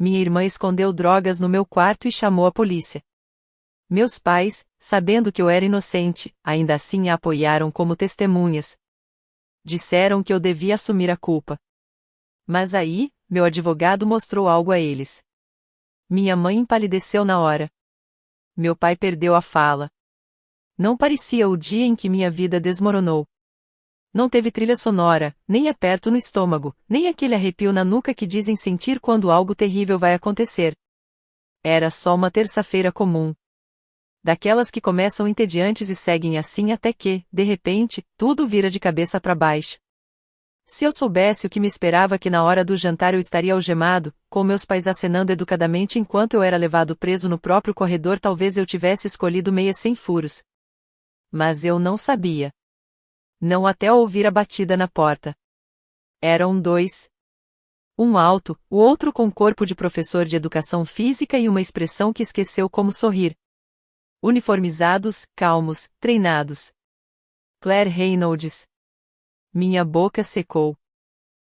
Minha irmã escondeu drogas no meu quarto e chamou a polícia. Meus pais, sabendo que eu era inocente, ainda assim a apoiaram como testemunhas. Disseram que eu devia assumir a culpa. Mas aí, meu advogado mostrou algo a eles. Minha mãe empalideceu na hora. Meu pai perdeu a fala. Não parecia o dia em que minha vida desmoronou. Não teve trilha sonora, nem aperto no estômago, nem aquele arrepio na nuca que dizem sentir quando algo terrível vai acontecer. Era só uma terça-feira comum. Daquelas que começam entediantes e seguem assim até que, de repente, tudo vira de cabeça para baixo. Se eu soubesse o que me esperava, que na hora do jantar eu estaria algemado, com meus pais acenando educadamente enquanto eu era levado preso no próprio corredor, talvez eu tivesse escolhido meias sem furos. Mas eu não sabia. Não até ouvir a batida na porta. Eram dois. Um alto, o outro com corpo de professor de educação física e uma expressão que esqueceu como sorrir. Uniformizados, calmos, treinados. Claire Reynolds. Minha boca secou.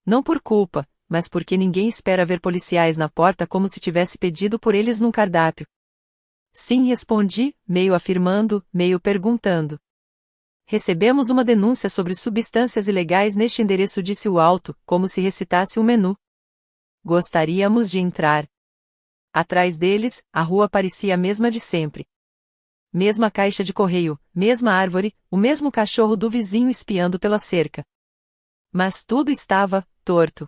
Não por culpa, mas porque ninguém espera ver policiais na porta como se tivesse pedido por eles num cardápio. Sim, respondi, meio afirmando, meio perguntando. Recebemos uma denúncia sobre substâncias ilegais neste endereço, disse o alto, como se recitasse um menu. Gostaríamos de entrar. Atrás deles, a rua parecia a mesma de sempre. Mesma caixa de correio, mesma árvore, o mesmo cachorro do vizinho espiando pela cerca. Mas tudo estava torto.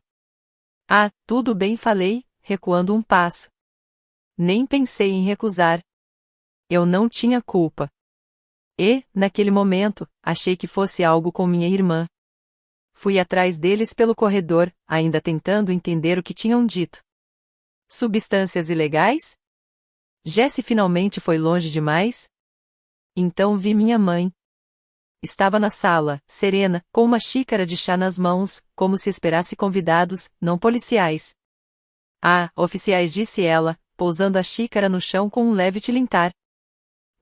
Ah, tudo bem, falei, recuando um passo. Nem pensei em recusar. Eu não tinha culpa. E, naquele momento, achei que fosse algo com minha irmã. Fui atrás deles pelo corredor, ainda tentando entender o que tinham dito. Substâncias ilegais? Jessie finalmente foi longe demais? Então vi minha mãe. Estava na sala, serena, com uma xícara de chá nas mãos, como se esperasse convidados, não policiais. Ah, oficiais, disse ela, pousando a xícara no chão com um leve tilintar.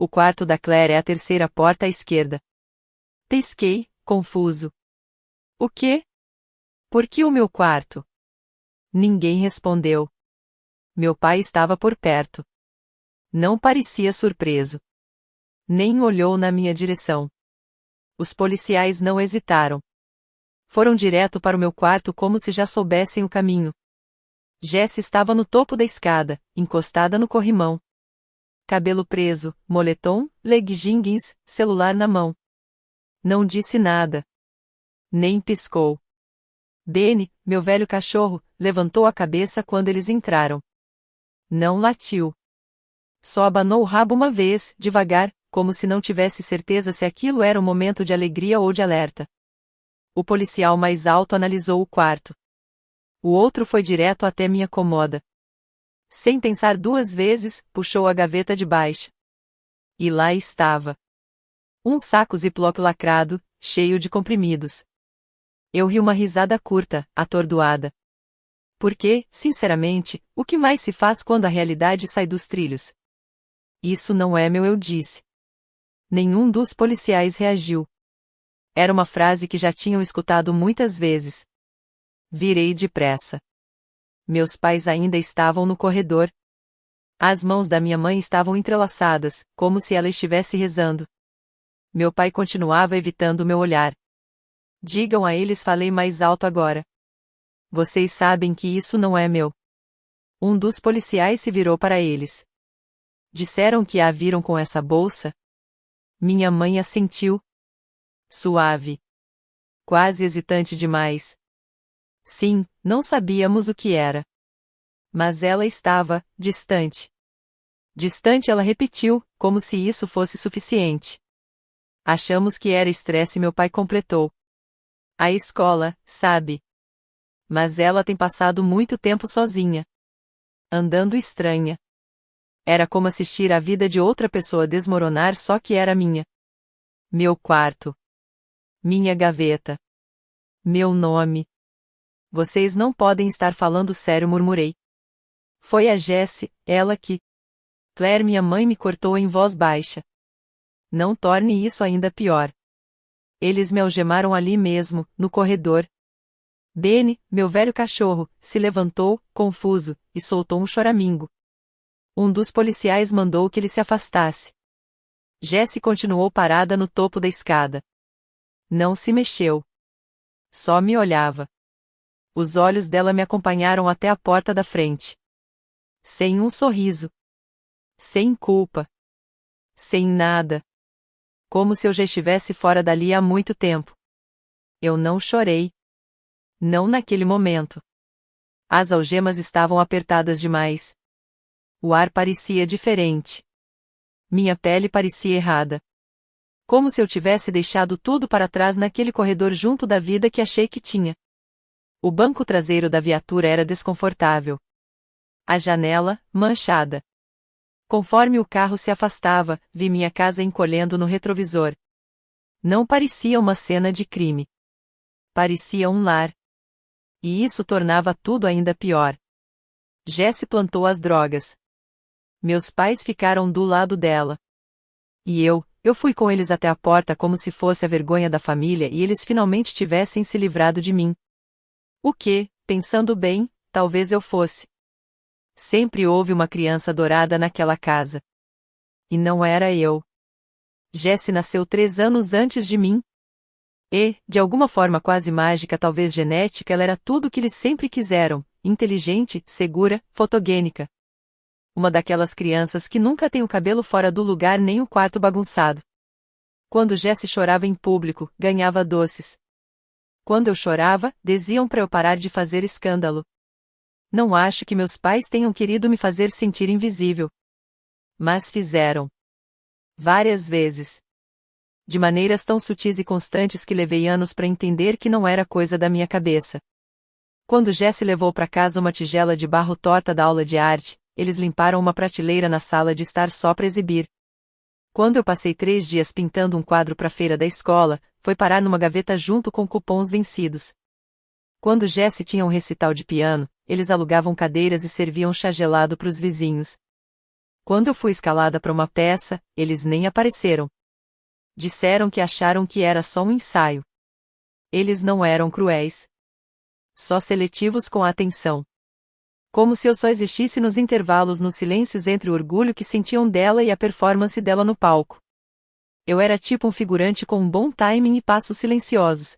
O quarto da Claire é a terceira porta à esquerda. Pesquei, confuso. O quê? Por que o meu quarto? Ninguém respondeu. Meu pai estava por perto. Não parecia surpreso. Nem olhou na minha direção. Os policiais não hesitaram. Foram direto para o meu quarto como se já soubessem o caminho. Jessie estava no topo da escada, encostada no corrimão. Cabelo preso, moletom, leggings, celular na mão. Não disse nada. Nem piscou. Benny, meu velho cachorro, levantou a cabeça quando eles entraram. Não latiu. Só abanou o rabo uma vez, devagar, como se não tivesse certeza se aquilo era um momento de alegria ou de alerta. O policial mais alto analisou o quarto. O outro foi direto até minha cômoda. Sem pensar duas vezes, puxou a gaveta de baixo. E lá estava. Um saco Ziploc lacrado, cheio de comprimidos. Eu ri uma risada curta, atordoada. Porque, sinceramente, o que mais se faz quando a realidade sai dos trilhos? Isso não é meu, eu disse. Nenhum dos policiais reagiu. Era uma frase que já tinham escutado muitas vezes. Virei depressa. Meus pais ainda estavam no corredor. As mãos da minha mãe estavam entrelaçadas, como se ela estivesse rezando. Meu pai continuava evitando meu olhar. Digam a eles, falei mais alto agora. Vocês sabem que isso não é meu. Um dos policiais se virou para eles. Disseram que a viram com essa bolsa? Minha mãe assentiu. Suave. Quase hesitante demais. Sim, não sabíamos o que era. Mas ela estava, distante. Distante, ela repetiu, como se isso fosse suficiente. Achamos que era estresse, meu pai completou. A escola, sabe? Mas ela tem passado muito tempo sozinha. Andando estranha. Era como assistir a vida de outra pessoa desmoronar, só que era minha. Meu quarto. Minha gaveta. Meu nome. Vocês não podem estar falando sério, murmurei. Foi a Jessie, ela que... Claire, minha mãe, me cortou em voz baixa. Não torne isso ainda pior. Eles me algemaram ali mesmo, no corredor. Benny, meu velho cachorro, se levantou, confuso, e soltou um choramingo. Um dos policiais mandou que ele se afastasse. Jessie continuou parada no topo da escada. Não se mexeu. Só me olhava. Os olhos dela me acompanharam até a porta da frente. Sem um sorriso. Sem culpa. Sem nada. Como se eu já estivesse fora dali há muito tempo. Eu não chorei. Não naquele momento. As algemas estavam apertadas demais. O ar parecia diferente. Minha pele parecia errada. Como se eu tivesse deixado tudo para trás naquele corredor junto da vida que achei que tinha. O banco traseiro da viatura era desconfortável. A janela, manchada. Conforme o carro se afastava, vi minha casa encolhendo no retrovisor. Não parecia uma cena de crime. Parecia um lar. E isso tornava tudo ainda pior. Jessie plantou as drogas. Meus pais ficaram do lado dela. E eu fui com eles até a porta como se fosse a vergonha da família e eles finalmente tivessem se livrado de mim. O que, pensando bem, talvez eu fosse. Sempre houve uma criança adorada naquela casa. E não era eu. Jessie nasceu 3 anos antes de mim. E, de alguma forma quase mágica, talvez genética, ela era tudo o que eles sempre quiseram: inteligente, segura, fotogênica. Uma daquelas crianças que nunca tem o cabelo fora do lugar nem o quarto bagunçado. Quando Jessie chorava em público, ganhava doces. Quando eu chorava, diziam para eu parar de fazer escândalo. Não acho que meus pais tenham querido me fazer sentir invisível. Mas fizeram. Várias vezes. De maneiras tão sutis e constantes que levei anos para entender que não era coisa da minha cabeça. Quando Jessie levou para casa uma tigela de barro torta da aula de arte, eles limparam uma prateleira na sala de estar só para exibir. Quando eu passei 3 dias pintando um quadro para a feira da escola, foi parar numa gaveta junto com cupons vencidos. Quando Jessie tinha um recital de piano, eles alugavam cadeiras e serviam chá gelado para os vizinhos. Quando eu fui escalada para uma peça, eles nem apareceram. Disseram que acharam que era só um ensaio. Eles não eram cruéis. Só seletivos com a atenção. Como se eu só existisse nos intervalos, nos silêncios entre o orgulho que sentiam dela e a performance dela no palco. Eu era tipo um figurante com um bom timing e passos silenciosos.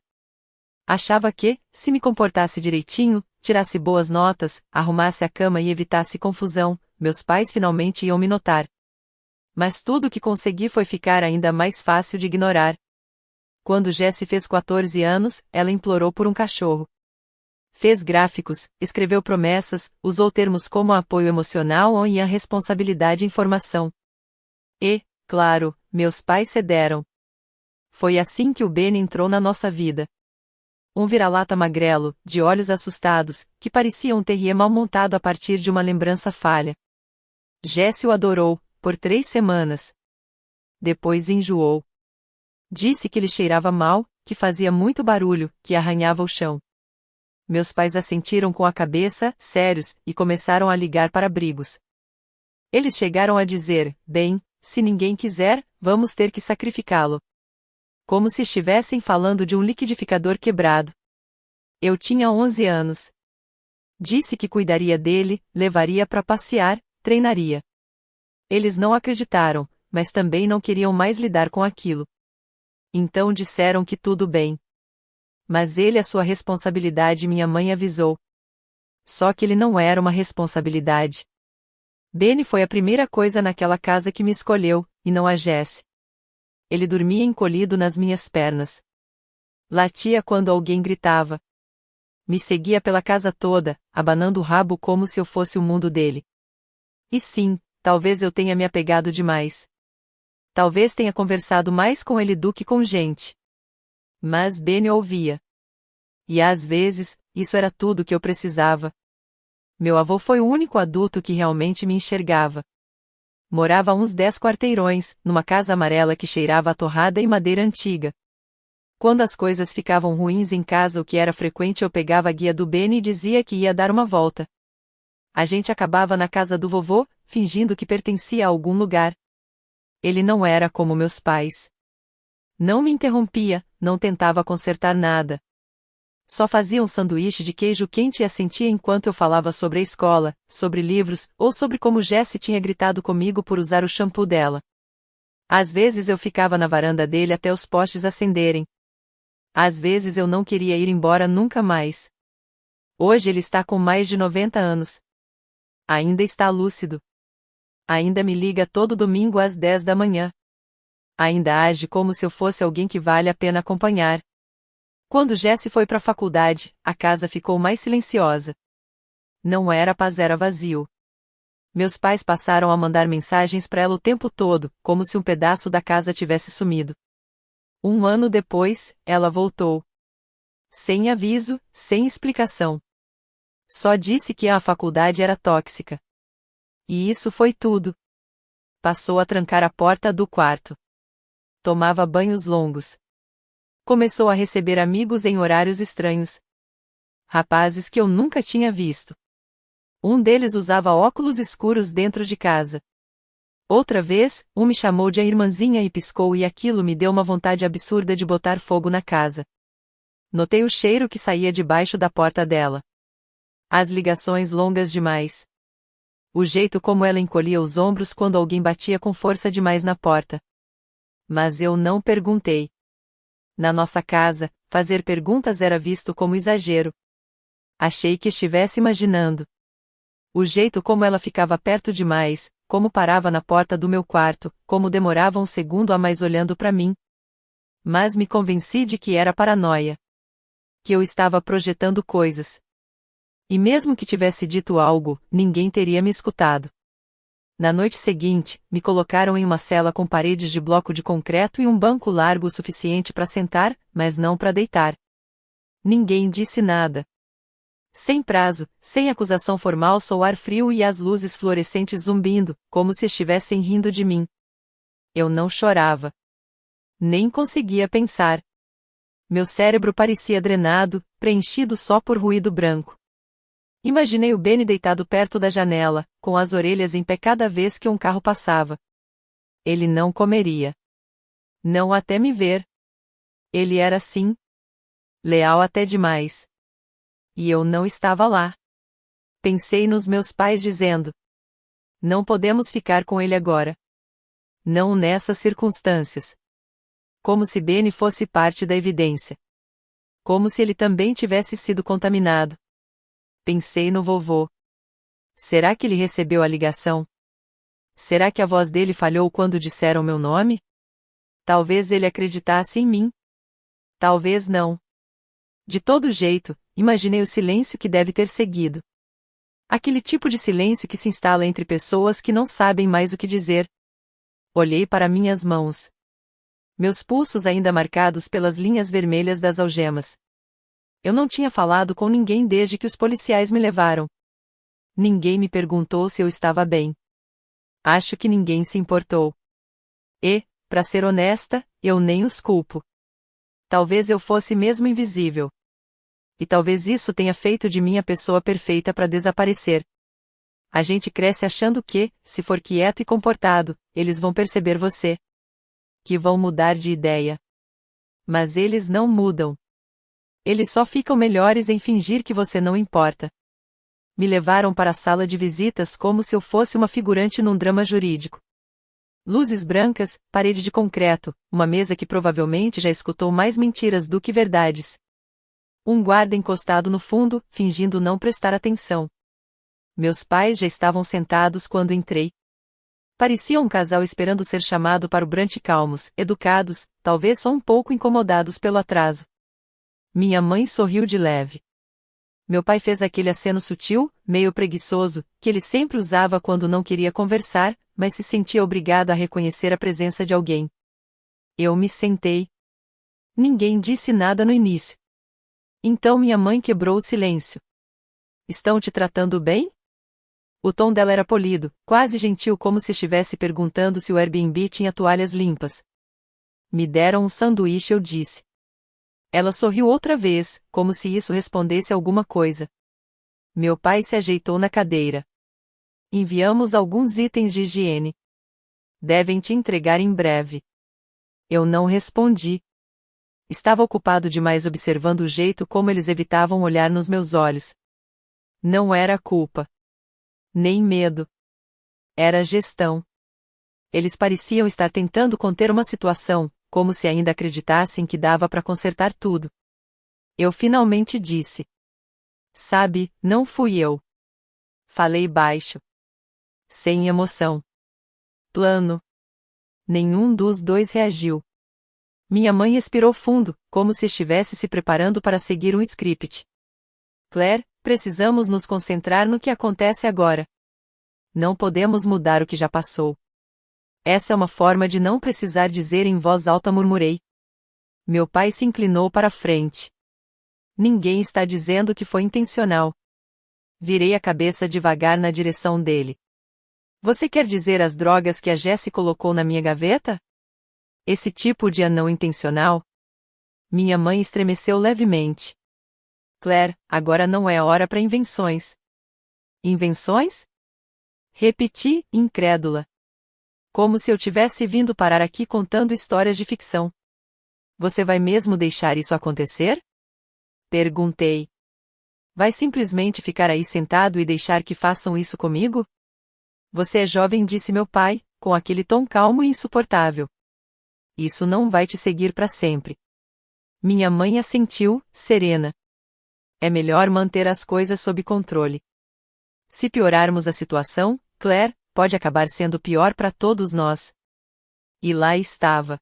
Achava que, se me comportasse direitinho, tirasse boas notas, arrumasse a cama e evitasse confusão, meus pais finalmente iam me notar. Mas tudo o que consegui foi ficar ainda mais fácil de ignorar. Quando Jessie fez 14 anos, ela implorou por um cachorro. Fez gráficos, escreveu promessas, usou termos como apoio emocional e a responsabilidade e informação. E, claro, meus pais cederam. Foi assim que o Benny entrou na nossa vida. Um vira-lata magrelo, de olhos assustados, que parecia um terrier mal montado a partir de uma lembrança falha. Jessie o adorou, por 3 semanas. Depois enjoou. Disse que ele cheirava mal, que fazia muito barulho, que arranhava o chão. Meus pais assentiram com a cabeça, sérios, e começaram a ligar para abrigos. Eles chegaram a dizer: bem, se ninguém quiser, vamos ter que sacrificá-lo. Como se estivessem falando de um liquidificador quebrado. Eu tinha 11 anos. Disse que cuidaria dele, levaria para passear, treinaria. Eles não acreditaram, mas também não queriam mais lidar com aquilo. Então disseram que tudo bem. Mas ele é sua responsabilidade, minha mãe avisou. Só que ele não era uma responsabilidade. Benny foi a primeira coisa naquela casa que me escolheu, e não a Jessie. Ele dormia encolhido nas minhas pernas. Latia quando alguém gritava. Me seguia pela casa toda, abanando o rabo como se eu fosse o mundo dele. E sim, talvez eu tenha me apegado demais. Talvez tenha conversado mais com ele do que com gente. Mas Benny ouvia. E às vezes, isso era tudo que eu precisava. Meu avô foi o único adulto que realmente me enxergava. Morava a uns 10 quarteirões, numa casa amarela que cheirava a torrada e madeira antiga. Quando as coisas ficavam ruins em casa, o que era frequente, eu pegava a guia do Benny e dizia que ia dar uma volta. A gente acabava na casa do vovô, fingindo que pertencia a algum lugar. Ele não era como meus pais. Não me interrompia, não tentava consertar nada. Só fazia um sanduíche de queijo quente e assentia enquanto eu falava sobre a escola, sobre livros, ou sobre como Jessie tinha gritado comigo por usar o shampoo dela. Às vezes eu ficava na varanda dele até os postes acenderem. Às vezes eu não queria ir embora nunca mais. Hoje ele está com mais de 90 anos. Ainda está lúcido. Ainda me liga todo domingo às 10 da manhã. Ainda age como se eu fosse alguém que vale a pena acompanhar. Quando Jessie foi para a faculdade, a casa ficou mais silenciosa. Não era paz, era vazio. Meus pais passaram a mandar mensagens para ela o tempo todo, como se um pedaço da casa tivesse sumido. Um ano depois, ela voltou. Sem aviso, sem explicação. Só disse que a faculdade era tóxica. E isso foi tudo. Passou a trancar a porta do quarto. Tomava banhos longos. Começou a receber amigos em horários estranhos. Rapazes que eu nunca tinha visto. Um deles usava óculos escuros dentro de casa. Outra vez, um me chamou de a irmãzinha e piscou e aquilo me deu uma vontade absurda de botar fogo na casa. Notei o cheiro que saía debaixo da porta dela. As ligações longas demais. O jeito como ela encolhia os ombros quando alguém batia com força demais na porta. Mas eu não perguntei. Na nossa casa, fazer perguntas era visto como exagero. Achei que estivesse imaginando. O jeito como ela ficava perto demais, como parava na porta do meu quarto, como demorava um segundo a mais olhando para mim. Mas me convenci de que era paranoia. Que eu estava projetando coisas. E mesmo que tivesse dito algo, ninguém teria me escutado. Na noite seguinte, me colocaram em uma cela com paredes de bloco de concreto e um banco largo o suficiente para sentar, mas não para deitar. Ninguém disse nada. Sem prazo, sem acusação formal, só o ar frio e as luzes fluorescentes zumbindo, como se estivessem rindo de mim. Eu não chorava. Nem conseguia pensar. Meu cérebro parecia drenado, preenchido só por ruído branco. Imaginei o Benny deitado perto da janela, com as orelhas em pé cada vez que um carro passava. Ele não comeria. Não até me ver. Ele era assim. Leal até demais. E eu não estava lá. Pensei nos meus pais dizendo: não podemos ficar com ele agora. Não nessas circunstâncias. Como se Benny fosse parte da evidência. Como se ele também tivesse sido contaminado. Pensei no vovô. Será que ele recebeu a ligação? Será que a voz dele falhou quando disseram meu nome? Talvez ele acreditasse em mim. Talvez não. De todo jeito, imaginei o silêncio que deve ter seguido. Aquele tipo de silêncio que se instala entre pessoas que não sabem mais o que dizer. Olhei para minhas mãos. Meus pulsos ainda marcados pelas linhas vermelhas das algemas. Eu não tinha falado com ninguém desde que os policiais me levaram. Ninguém me perguntou se eu estava bem. Acho que ninguém se importou. E, para ser honesta, eu nem os culpo. Talvez eu fosse mesmo invisível. E talvez isso tenha feito de mim a pessoa perfeita para desaparecer. A gente cresce achando que, se for quieto e comportado, eles vão perceber você. Que vão mudar de ideia. Mas eles não mudam. Eles só ficam melhores em fingir que você não importa. Me levaram para a sala de visitas como se eu fosse uma figurante num drama jurídico. Luzes brancas, parede de concreto, uma mesa que provavelmente já escutou mais mentiras do que verdades. Um guarda encostado no fundo, fingindo não prestar atenção. Meus pais já estavam sentados quando entrei. Pareciam um casal esperando ser chamado para o brunch, calmos, educados, talvez só um pouco incomodados pelo atraso. Minha mãe sorriu de leve. Meu pai fez aquele aceno sutil, meio preguiçoso, que ele sempre usava quando não queria conversar, mas se sentia obrigado a reconhecer a presença de alguém. Eu me sentei. Ninguém disse nada no início. Então minha mãe quebrou o silêncio. Estão te tratando bem? O tom dela era polido, quase gentil, como se estivesse perguntando se o Airbnb tinha toalhas limpas. Me deram um sanduíche, eu disse. Ela sorriu outra vez, como se isso respondesse alguma coisa. Meu pai se ajeitou na cadeira. Enviamos alguns itens de higiene. Devem te entregar em breve. Eu não respondi. Estava ocupado demais observando o jeito como eles evitavam olhar nos meus olhos. Não era culpa. Nem medo. Era gestão. Eles pareciam estar tentando conter uma situação, como se ainda acreditassem que dava para consertar tudo. Eu finalmente disse. Sabe, não fui eu. Falei baixo. Sem emoção. Plano. Nenhum dos dois reagiu. Minha mãe expirou fundo, como se estivesse se preparando para seguir um script. Claire, precisamos nos concentrar no que acontece agora. Não podemos mudar o que já passou. Essa é uma forma de não precisar dizer em voz alta, murmurei. Meu pai se inclinou para a frente. Ninguém está dizendo que foi intencional. Virei a cabeça devagar na direção dele. Você quer dizer as drogas que a Jessie colocou na minha gaveta? Esse tipo de não intencional? Minha mãe estremeceu levemente. Claire, agora não é hora para invenções. Invenções? Repeti, incrédula. Como se eu tivesse vindo parar aqui contando histórias de ficção. Você vai mesmo deixar isso acontecer? Perguntei. Vai simplesmente ficar aí sentado e deixar que façam isso comigo? Você é jovem, disse meu pai, com aquele tom calmo e insuportável. Isso não vai te seguir para sempre. Minha mãe assentiu, serena. É melhor manter as coisas sob controle. Se piorarmos a situação, Claire, pode acabar sendo pior para todos nós. E lá estava.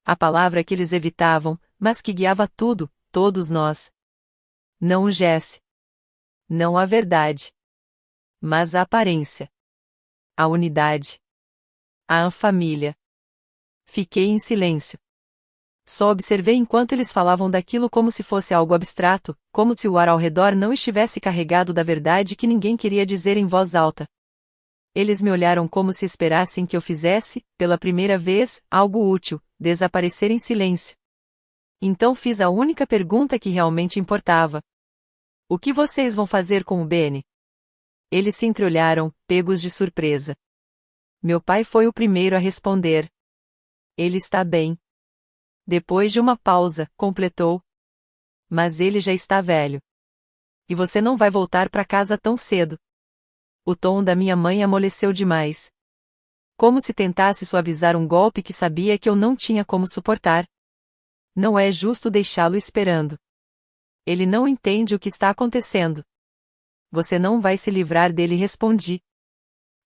A palavra que eles evitavam, mas que guiava tudo, todos nós. Não o Jesse. Não a verdade. Mas a aparência. A unidade. A família. Fiquei em silêncio. Só observei enquanto eles falavam daquilo como se fosse algo abstrato, como se o ar ao redor não estivesse carregado da verdade que ninguém queria dizer em voz alta. Eles me olharam como se esperassem que eu fizesse, pela primeira vez, algo útil, desaparecer em silêncio. Então fiz a única pergunta que realmente importava. O que vocês vão fazer com o Benny? Eles se entreolharam, pegos de surpresa. Meu pai foi o primeiro a responder. Ele está bem. Depois de uma pausa, completou. Mas ele já está velho. E você não vai voltar para casa tão cedo. O tom da minha mãe amoleceu demais. Como se tentasse suavizar um golpe que sabia que eu não tinha como suportar. Não é justo deixá-lo esperando. Ele não entende o que está acontecendo. Você não vai se livrar dele, respondi.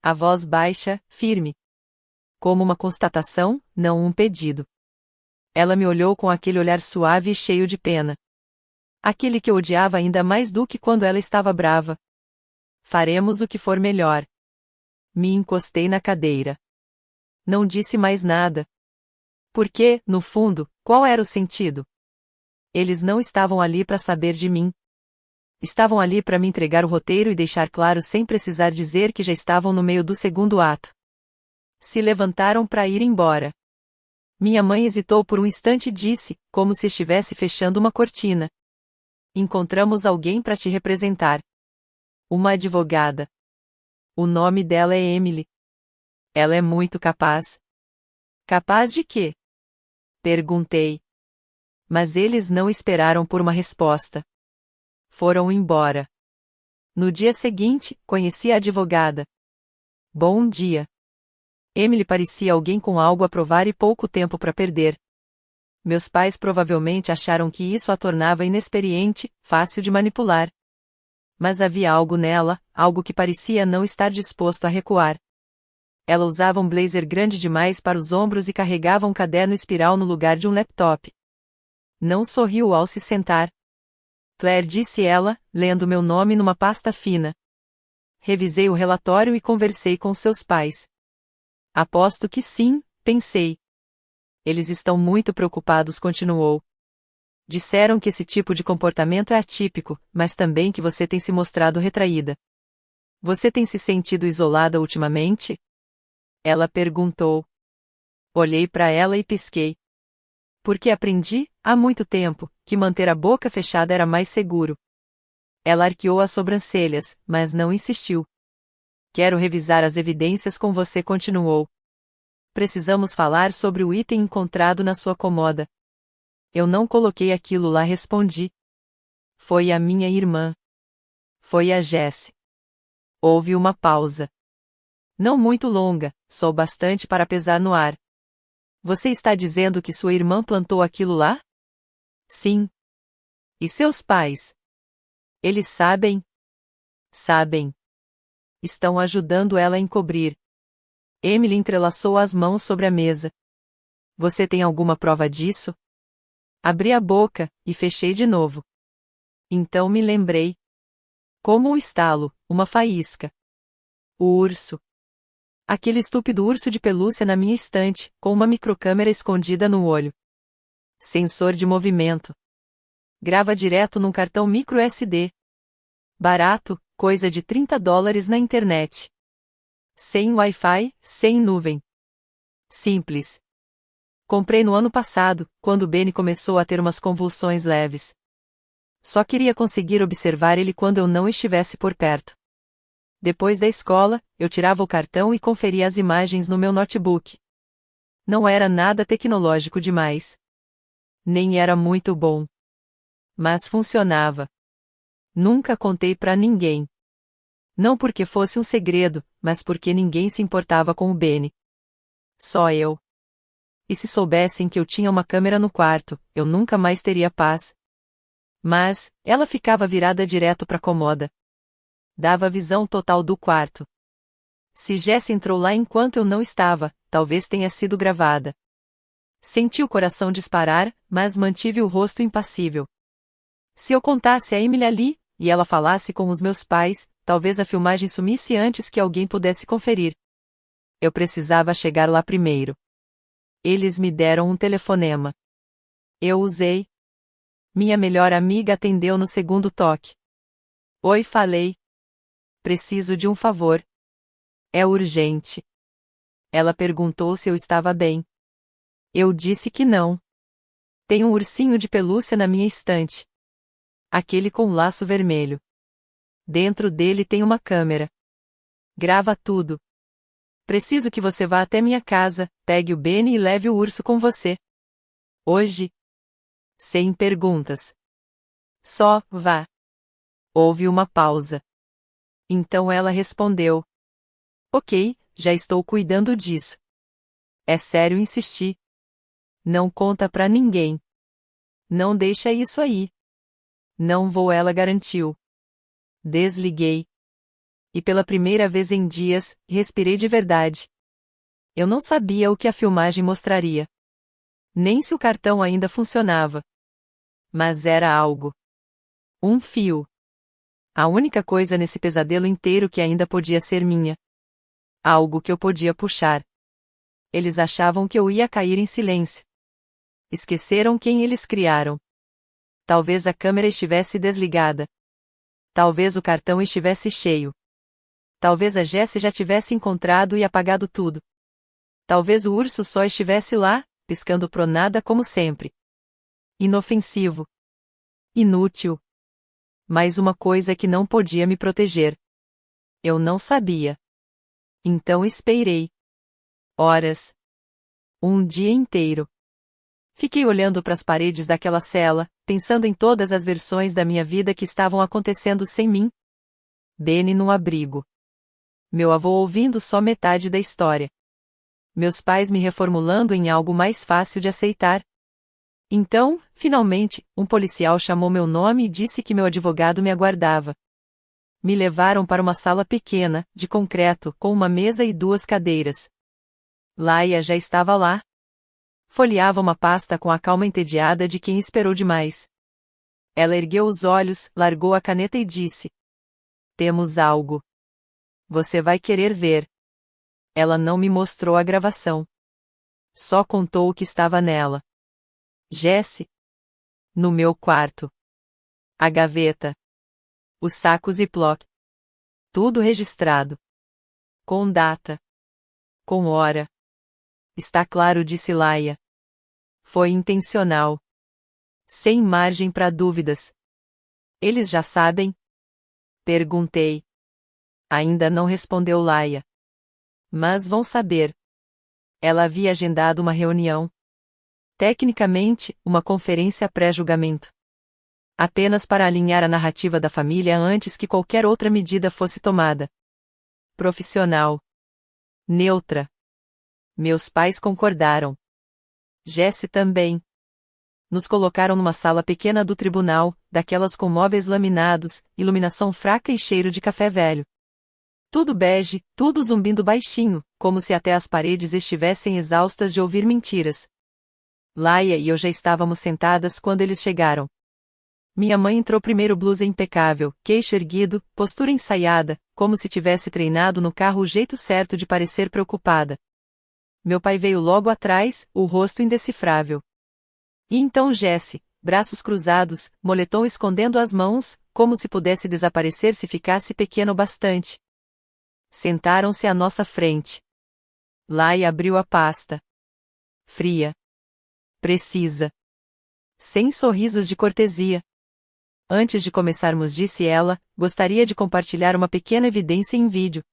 A voz baixa, firme. Como uma constatação, não um pedido. Ela me olhou com aquele olhar suave e cheio de pena. Aquele que eu odiava ainda mais do que quando ela estava brava. Faremos o que for melhor. Me encostei na cadeira. Não disse mais nada. Porque, no fundo, qual era o sentido? Eles não estavam ali para saber de mim. Estavam ali para me entregar o roteiro e deixar claro sem precisar dizer que já estavam no meio do segundo ato. Se levantaram para ir embora. Minha mãe hesitou por um instante e disse, como se estivesse fechando uma cortina. Encontramos alguém para te representar. Uma advogada. O nome dela é Emily. Ela é muito capaz. Capaz de quê? Perguntei. Mas eles não esperaram por uma resposta. Foram embora. No dia seguinte, conheci a advogada. Bom dia. Emily parecia alguém com algo a provar e pouco tempo para perder. Meus pais provavelmente acharam que isso a tornava inexperiente, fácil de manipular. Mas havia algo nela, algo que parecia não estar disposto a recuar. Ela usava um blazer grande demais para os ombros e carregava um caderno espiral no lugar de um laptop. Não sorriu ao se sentar. Claire, disse ela, lendo meu nome numa pasta fina. Revisei o relatório e conversei com seus pais. Aposto que sim, pensei. Eles estão muito preocupados, continuou. Disseram que esse tipo de comportamento é atípico, mas também que você tem se mostrado retraída. Você tem se sentido isolada ultimamente? Ela perguntou. Olhei para ela e pisquei. Porque aprendi, há muito tempo, que manter a boca fechada era mais seguro. Ela arqueou as sobrancelhas, mas não insistiu. Quero revisar as evidências com você, continuou. Precisamos falar sobre o item encontrado na sua cômoda. Eu não coloquei aquilo lá, respondi. Foi a minha irmã. Foi a Jessie. Houve uma pausa. Não muito longa, só bastante para pesar no ar. Você está dizendo que sua irmã plantou aquilo lá? Sim. E seus pais? Eles sabem? Sabem. Estão ajudando ela a encobrir. Emily entrelaçou as mãos sobre a mesa. Você tem alguma prova disso? Abri a boca, e fechei de novo. Então me lembrei. Como um estalo, uma faísca. O urso. Aquele estúpido urso de pelúcia na minha estante, com uma microcâmera escondida no olho. Sensor de movimento. Grava direto num cartão micro SD. Barato, coisa de $30 na internet. Sem Wi-Fi, sem nuvem. Simples. Comprei no ano passado, quando Benny começou a ter umas convulsões leves. Só queria conseguir observar ele quando eu não estivesse por perto. Depois da escola, eu tirava o cartão e conferia as imagens no meu notebook. Não era nada tecnológico demais. Nem era muito bom. Mas funcionava. Nunca contei pra ninguém. Não porque fosse um segredo, mas porque ninguém se importava com o Benny. Só eu. E se soubessem que eu tinha uma câmera no quarto, eu nunca mais teria paz. Mas, ela ficava virada direto pra comoda. Dava visão total do quarto. Se Jess entrou lá enquanto eu não estava, talvez tenha sido gravada. Senti o coração disparar, mas mantive o rosto impassível. Se eu contasse a Emily ali, e ela falasse com os meus pais, talvez a filmagem sumisse antes que alguém pudesse conferir. Eu precisava chegar lá primeiro. Eles me deram um telefonema. Eu usei. Minha melhor amiga atendeu no segundo toque. Oi, falei. Preciso de um favor. É urgente. Ela perguntou se eu estava bem. Eu disse que não. Tem um ursinho de pelúcia na minha estante. Aquele com laço vermelho. Dentro dele tem uma câmera. Grava tudo. Preciso que você vá até minha casa, pegue o Benny e leve o urso com você. Hoje? Sem perguntas. Só, vá. Houve uma pausa. Então ela respondeu. Ok, já estou cuidando disso. É sério, insisti. Não conta pra ninguém. Não deixa isso aí. Não vou, ela garantiu. Desliguei. E pela primeira vez em dias, respirei de verdade. Eu não sabia o que a filmagem mostraria. Nem se o cartão ainda funcionava. Mas era algo. Um fio. A única coisa nesse pesadelo inteiro que ainda podia ser minha. Algo que eu podia puxar. Eles achavam que eu ia cair em silêncio. Esqueceram quem eles criaram. Talvez a câmera estivesse desligada. Talvez o cartão estivesse cheio. Talvez a Jessie já tivesse encontrado e apagado tudo. Talvez o urso só estivesse lá, piscando pro nada como sempre. Inofensivo. Inútil. Mas uma coisa que não podia me proteger. Eu não sabia. Então esperei. Horas. Um dia inteiro. Fiquei olhando para as paredes daquela cela, pensando em todas as versões da minha vida que estavam acontecendo sem mim. Benny no abrigo. Meu avô ouvindo só metade da história. Meus pais me reformulando em algo mais fácil de aceitar. Então, finalmente, um policial chamou meu nome e disse que meu advogado me aguardava. Me levaram para uma sala pequena, de concreto, com uma mesa e duas cadeiras. Laia já estava lá. Folheava uma pasta com a calma entediada de quem esperou demais. Ela ergueu os olhos, largou a caneta e disse: Temos algo. Você vai querer ver. Ela não me mostrou a gravação. Só contou o que estava nela. Jessie. No meu quarto. A gaveta. Os sacos Ziploc. Tudo registrado. Com data. Com hora. Está claro, disse Laia. Foi intencional. Sem margem para dúvidas. Eles já sabem? Perguntei. Ainda não respondeu Laia. Mas vão saber. Ela havia agendado uma reunião. Tecnicamente, uma conferência pré-julgamento. Apenas para alinhar a narrativa da família antes que qualquer outra medida fosse tomada. Profissional. Neutra. Meus pais concordaram. Jesse também. Nos colocaram numa sala pequena do tribunal, daquelas com móveis laminados, iluminação fraca e cheiro de café velho. Tudo bege, tudo zumbindo baixinho, como se até as paredes estivessem exaustas de ouvir mentiras. Laia e eu já estávamos sentadas quando eles chegaram. Minha mãe entrou primeiro, blusa impecável, queixo erguido, postura ensaiada, como se tivesse treinado no carro o jeito certo de parecer preocupada. Meu pai veio logo atrás, o rosto indecifrável. E então Jesse, braços cruzados, moletom escondendo as mãos, como se pudesse desaparecer se ficasse pequeno bastante. Sentaram-se à nossa frente. Laia abriu a pasta. Fria. Precisa. Sem sorrisos de cortesia. Antes de começarmos, disse ela, gostaria de compartilhar uma pequena evidência em vídeo.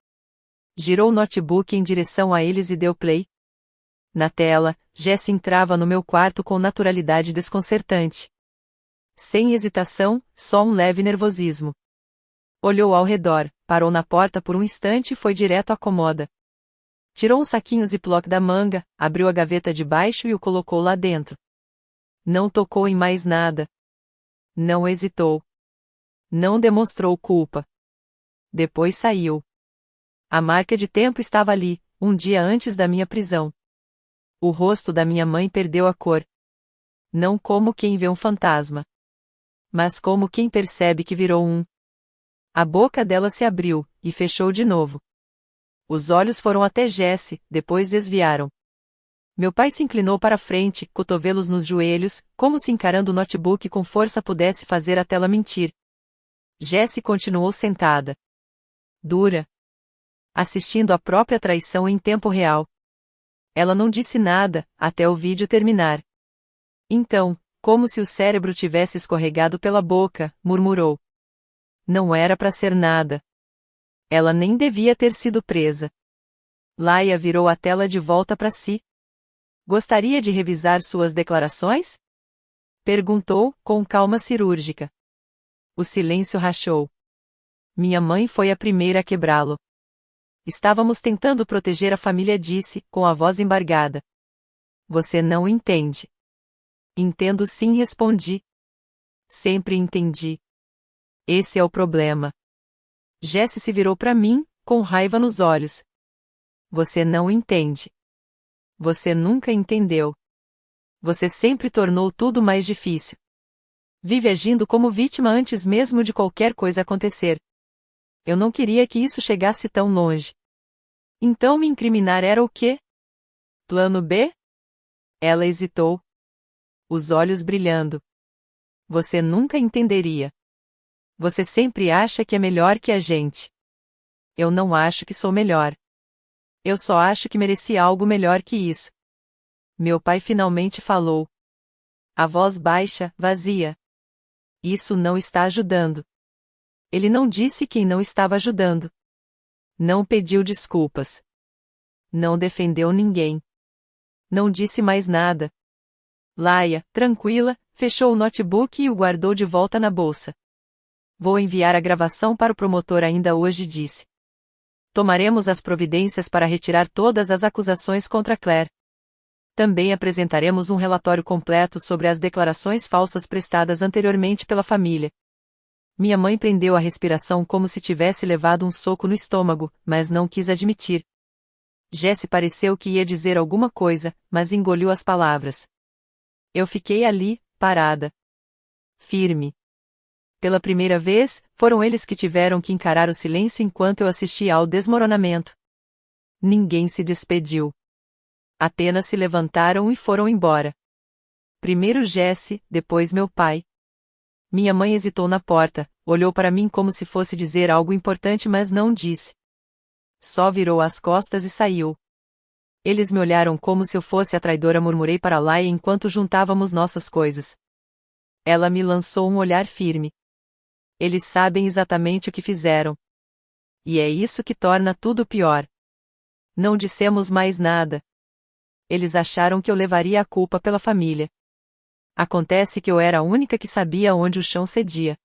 Girou o notebook em direção a eles e deu play. Na tela, Jesse entrava no meu quarto com naturalidade desconcertante. Sem hesitação, só um leve nervosismo. Olhou ao redor, parou na porta por um instante e foi direto à cômoda. Tirou um saquinho Ziploc da manga, abriu a gaveta de baixo e o colocou lá dentro. Não tocou em mais nada. Não hesitou. Não demonstrou culpa. Depois saiu. A marca de tempo estava ali, um dia antes da minha prisão. O rosto da minha mãe perdeu a cor. Não como quem vê um fantasma, mas como quem percebe que virou um. A boca dela se abriu, e fechou de novo. Os olhos foram até Jesse, depois desviaram. Meu pai se inclinou para a frente, cotovelos nos joelhos, como se encarando o notebook com força pudesse fazer a tela mentir. Jesse continuou sentada. Dura. Assistindo à própria traição em tempo real. Ela não disse nada, até o vídeo terminar. Então, como se o cérebro tivesse escorregado pela boca, murmurou. Não era para ser nada. Ela nem devia ter sido presa. Laia virou a tela de volta para si. Gostaria de revisar suas declarações? Perguntou, com calma cirúrgica. O silêncio rachou. Minha mãe foi a primeira a quebrá-lo. Estávamos tentando proteger a família, disse, com a voz embargada. Você não entende. Entendo sim, respondi. Sempre entendi. Esse é o problema. Jesse se virou para mim, com raiva nos olhos. Você não entende. Você nunca entendeu. Você sempre tornou tudo mais difícil. Vive agindo como vítima antes mesmo de qualquer coisa acontecer. Eu não queria que isso chegasse tão longe. Então me incriminar era o quê? Plano B? Ela hesitou. Os olhos brilhando. Você nunca entenderia. Você sempre acha que é melhor que a gente. Eu não acho que sou melhor. Eu só acho que mereci algo melhor que isso. Meu pai finalmente falou. A voz baixa, vazia. Isso não está ajudando. Ele não disse quem não estava ajudando. Não pediu desculpas. Não defendeu ninguém. Não disse mais nada. Laia, tranquila, fechou o notebook e o guardou de volta na bolsa. Vou enviar a gravação para o promotor ainda hoje, disse. Tomaremos as providências para retirar todas as acusações contra Claire. Também apresentaremos um relatório completo sobre as declarações falsas prestadas anteriormente pela família. Minha mãe prendeu a respiração como se tivesse levado um soco no estômago, mas não quis admitir. Jesse pareceu que ia dizer alguma coisa, mas engoliu as palavras. Eu fiquei ali, parada. Firme. Pela primeira vez, foram eles que tiveram que encarar o silêncio enquanto eu assistia ao desmoronamento. Ninguém se despediu. Apenas se levantaram e foram embora. Primeiro Jesse, depois meu pai. Minha mãe hesitou na porta, olhou para mim como se fosse dizer algo importante, mas não disse. Só virou as costas e saiu. Eles me olharam como se eu fosse a traidora, murmurei para Laia enquanto juntávamos nossas coisas. Ela me lançou um olhar firme. Eles sabem exatamente o que fizeram. E é isso que torna tudo pior. Não dissemos mais nada. Eles acharam que eu levaria a culpa pela família. Acontece que eu era a única que sabia onde o chão cedia.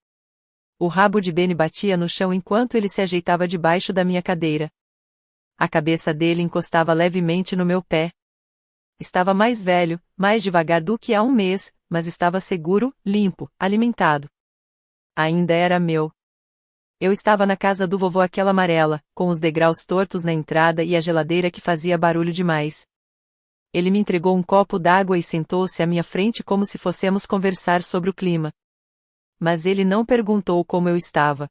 O rabo de Benny batia no chão enquanto ele se ajeitava debaixo da minha cadeira. A cabeça dele encostava levemente no meu pé. Estava mais velho, mais devagar do que há um mês, mas estava seguro, limpo, alimentado. Ainda era meu. Eu estava na casa do vovô aquela amarela, com os degraus tortos na entrada e a geladeira que fazia barulho demais. Ele me entregou um copo d'água e sentou-se à minha frente como se fossemos conversar sobre o clima. Mas ele não perguntou como eu estava.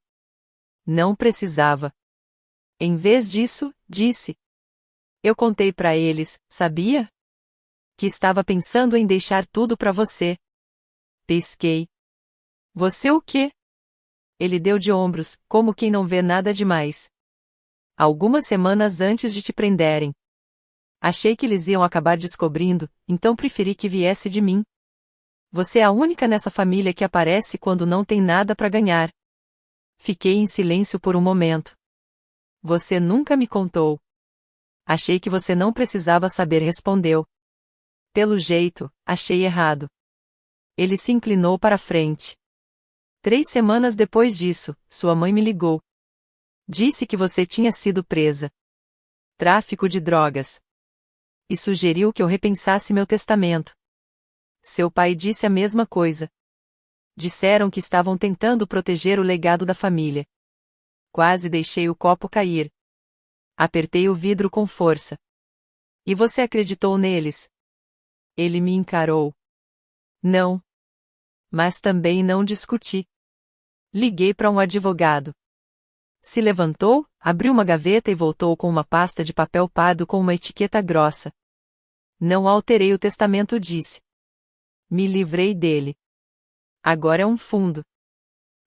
Não precisava. Em vez disso, disse. Eu contei para eles, sabia? Que estava pensando em deixar tudo para você. Pesquei. Você o quê? Ele deu de ombros, como quem não vê nada demais. Algumas semanas antes de te prenderem. Achei que eles iam acabar descobrindo, então preferi que viesse de mim. Você é a única nessa família que aparece quando não tem nada para ganhar. Fiquei em silêncio por um momento. Você nunca me contou. Achei que você não precisava saber, respondeu. Pelo jeito, achei errado. Ele se inclinou para a frente. 3 semanas depois disso, sua mãe me ligou. Disse que você tinha sido presa. Tráfico de drogas. E sugeriu que eu repensasse meu testamento. Seu pai disse a mesma coisa. Disseram que estavam tentando proteger o legado da família. Quase deixei o copo cair. Apertei o vidro com força. E você acreditou neles? Ele me encarou. Não. Mas também não discuti. Liguei para um advogado. Se levantou, abriu uma gaveta e voltou com uma pasta de papel pardo com uma etiqueta grossa. Não alterei o testamento, disse. Me livrei dele. Agora é um fundo.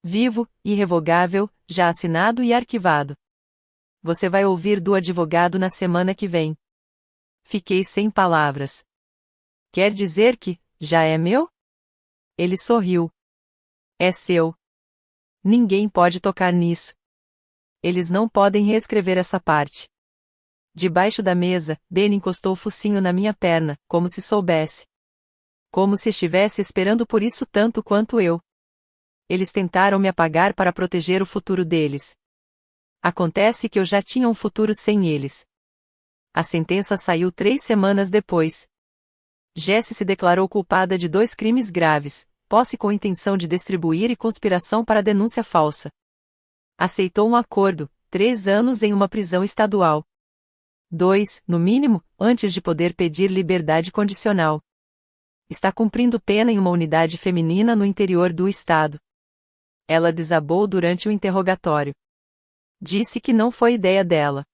Vivo, irrevogável, já assinado e arquivado. Você vai ouvir do advogado na semana que vem. Fiquei sem palavras. Quer dizer que, já é meu? Ele sorriu. É seu. Ninguém pode tocar nisso. Eles não podem reescrever essa parte. Debaixo da mesa, Ben encostou o focinho na minha perna, como se soubesse. Como se estivesse esperando por isso tanto quanto eu. Eles tentaram me apagar para proteger o futuro deles. Acontece que eu já tinha um futuro sem eles. A sentença saiu 3 semanas depois. Jessie se declarou culpada de 2 crimes graves, posse com intenção de distribuir e conspiração para denúncia falsa. Aceitou um acordo, 3 anos em uma prisão estadual. 2, no mínimo, antes de poder pedir liberdade condicional. Está cumprindo pena em uma unidade feminina no interior do estado. Ela desabou durante o interrogatório. Disse que não foi ideia dela.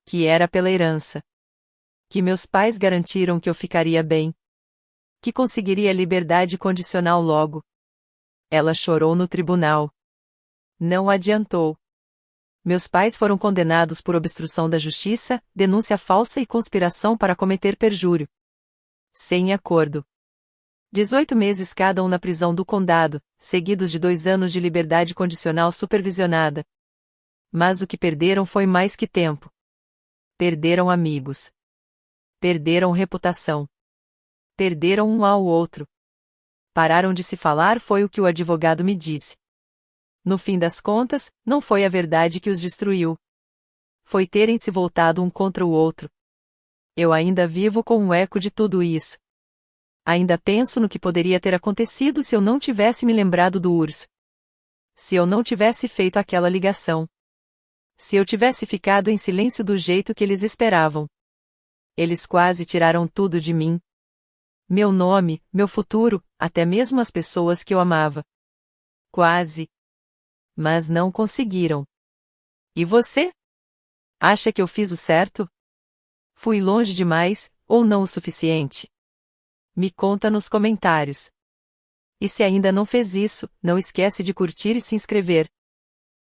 Que era pela herança. Que meus pais garantiram que eu ficaria bem. Que conseguiria liberdade condicional logo. Ela chorou no tribunal. Não adiantou. Meus pais foram condenados por obstrução da justiça, denúncia falsa e conspiração para cometer perjúrio. Sem acordo. 18 meses cada um na prisão do condado, seguidos de 2 anos de liberdade condicional supervisionada. Mas o que perderam foi mais que tempo. Perderam amigos. Perderam reputação. Perderam um ao outro. Pararam de se falar, foi o que o advogado me disse. No fim das contas, não foi a verdade que os destruiu. Foi terem se voltado um contra o outro. Eu ainda vivo com um eco de tudo isso. Ainda penso no que poderia ter acontecido se eu não tivesse me lembrado do urso. Se eu não tivesse feito aquela ligação. Se eu tivesse ficado em silêncio do jeito que eles esperavam. Eles quase tiraram tudo de mim. Meu nome, meu futuro, até mesmo as pessoas que eu amava. Quase. Mas não conseguiram. E você? Acha que eu fiz o certo? Fui longe demais, ou não o suficiente? Me conta nos comentários. E se ainda não fez isso, não esquece de curtir e se inscrever.